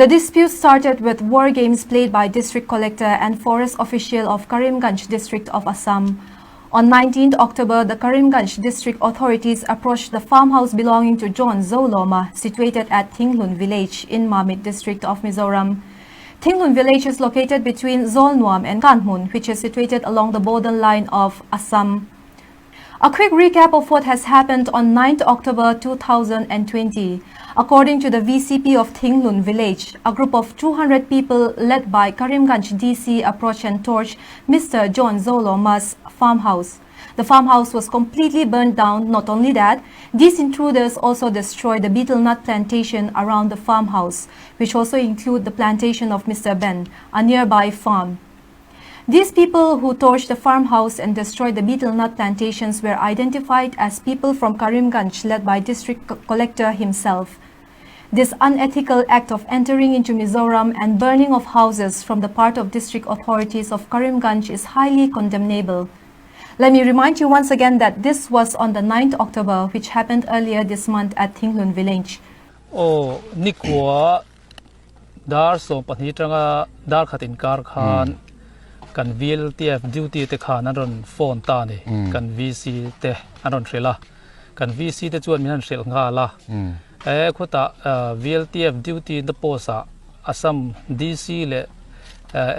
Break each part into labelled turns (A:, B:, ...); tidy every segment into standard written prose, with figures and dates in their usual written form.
A: The dispute started with war games played by district collector and forest official of Karimganj district of Assam. On 19th October, the Karimganj district authorities approached the farmhouse belonging to John Zoloma, situated at Thinglun village in Mamit district of Mizoram. Thinglun village is located between Zolnuam and Kanmun, which is situated along the borderline of Assam. A quick recap of what has happened on 9th October 2020. According to the VCP of Thinglun village, a group of 200 people led by Karimganj DC approached and torched Mr. John Zoloma's farmhouse. The farmhouse was completely burned down. Not only that, these intruders also destroyed the betel nut plantation around the farmhouse, which also include the plantation of Mr. Ben, a nearby farm. These people who torched the farmhouse and destroyed the betel nut plantations were identified as people from Karimganj led by district collector himself. This unethical act of entering into Mizoram and burning of houses from the part of district authorities of Karimganj is highly condemnable. Let me remind you once again that this was on the 9th October, which happened earlier this month at Thinglun village.
B: Oh, Nikwa Dar so Panitra Dar Khatin Kar Khan. Kan VLTF duty te khan aron phone ta ni kan VC te aron threla kan VC te chuan min an hrel nga la khota VLTF duty the posa Assam DC le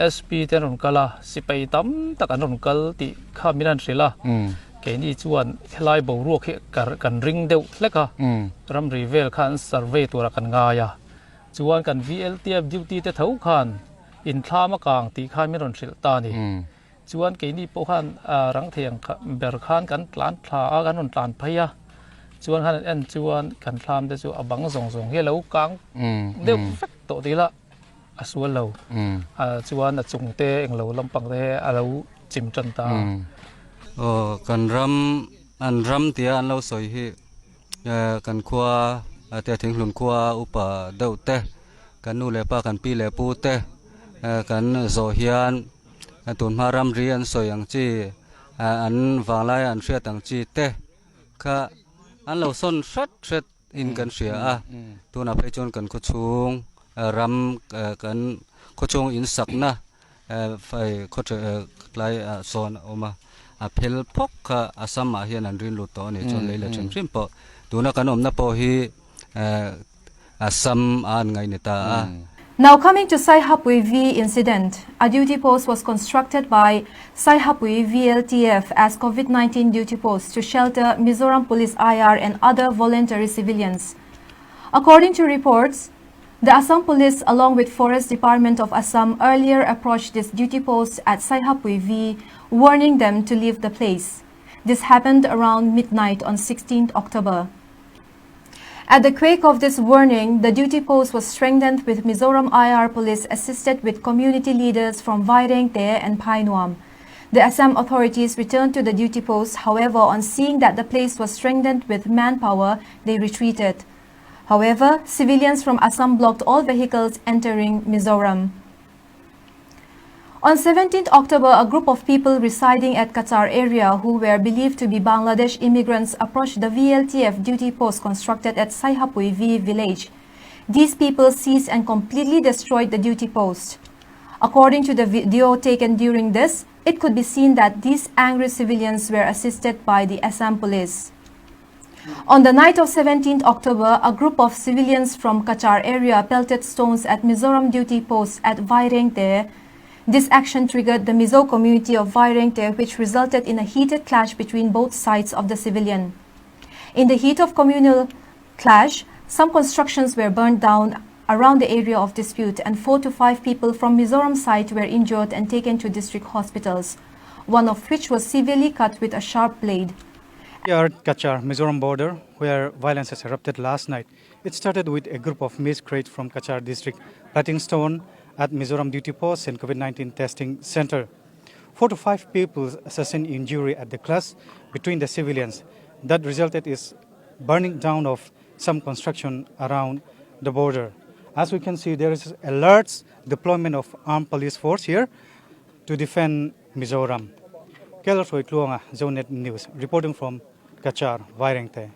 B: SP te ron kala sipai tam tak aron kal ti kha min an hrela ke ni chuan helai bo ro khe kan ring deuh leka ramri vel khan survey tura kan nga ya chuan kan VLTF duty te thau khan in thama kang ti khan mi ron hril ta ni chuan ke ni po khan rang theng ber khan kan tlan thla a kan ron tlan phaya chuan han en chuan kan thlam te chu abang zong zong he lo kang deu fek to ti la asual lo chuan a chung te eng lo lampang te a lo chim chan ta
C: kan ram tia an lo soi hi kan khwa te Thinglun khwa upa deu te kan nu le pa kan pi le pu te kan zo hian tun ma ramri an soyang chi an wanglai an hriat ang chi te kha an lo son hret in kan hria a tuna phei chon kan khuchung ram kan khuchung in sakna phai khot lai son oma a phel phok kha Assam a hian an rin lu to ni chon leila chim po tuna kan omna po hi Assam an ngai ni ta a.
A: Now coming to Saihapui V incident, a duty post was constructed by Saihapui VLTF as COVID-19 duty post to shelter Mizoram Police IR and other voluntary civilians. According to reports, the Assam Police along with Forest Department of Assam earlier approached this duty post at Saihapui V, warning them to leave the place. This happened around midnight on 16th October. At the quake of this warning, the duty post was strengthened with Mizoram IR police assisted with community leaders from Vairengte and Painuam. The Assam authorities returned to the duty post. However, on seeing that the place was strengthened with manpower, they retreated. However, civilians from Assam blocked all vehicles entering Mizoram. On 17th October, a group of people residing at Qatar area who were believed to be Bangladesh immigrants approached the VLTF duty post constructed at Saihapui V village. These people seized and completely destroyed the duty post. According to the video taken during this, it could be seen that these angry civilians were assisted by the Assam police. On the night of 17th October, a group of civilians from Qatar area pelted stones at Mizoram duty post at Vairengte. This action triggered the Mizo community of Vairengte, which resulted in a heated clash between both sides of the civilian. In the heat of communal clash, some constructions were burned down around the area of dispute and 4 to 5 people from Mizoram side were injured and taken to district hospitals, one of which was severely cut with a sharp blade.
D: We are at Kachar, Mizoram border, where violence has erupted last night. It started with a group of maize crates from Kachar district planting stone at Mizoram duty post and COVID-19 testing center. 4 to 5 people sustained injury at the clash between the civilians. That resulted in burning down of some construction around the border. As we can see, there is a large deployment of armed police force here to defend Mizoram. Zonet News, reporting from Kachar, Vairengte.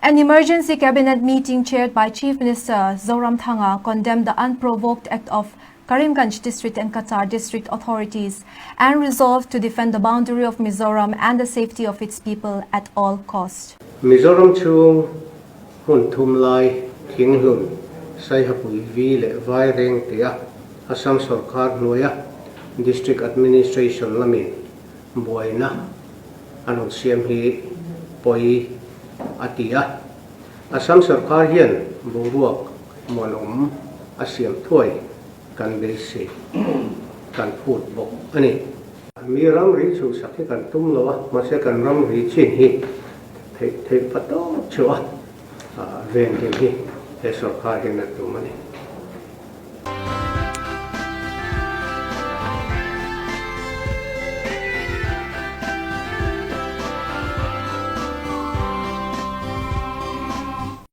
A: An emergency cabinet meeting chaired by Chief Minister Zoram condemned the unprovoked act of Karimganj district and Qatar district authorities and resolved to defend the boundary of Mizoram and the safety of its people at all costs.
E: Mizoram chung hun thum lai thing hun sai hapui vi le vai reng tia Assam sarkar noya district administration lamin buai na anong siam hi poi atia Assam sarkar hian buruak monom asiam thoi kan besi kan phut bok ani mi ramri chu sakhi kan tum lawa mase kan ramri chin hi thei pato chua ven hi he sarkar hian na tumani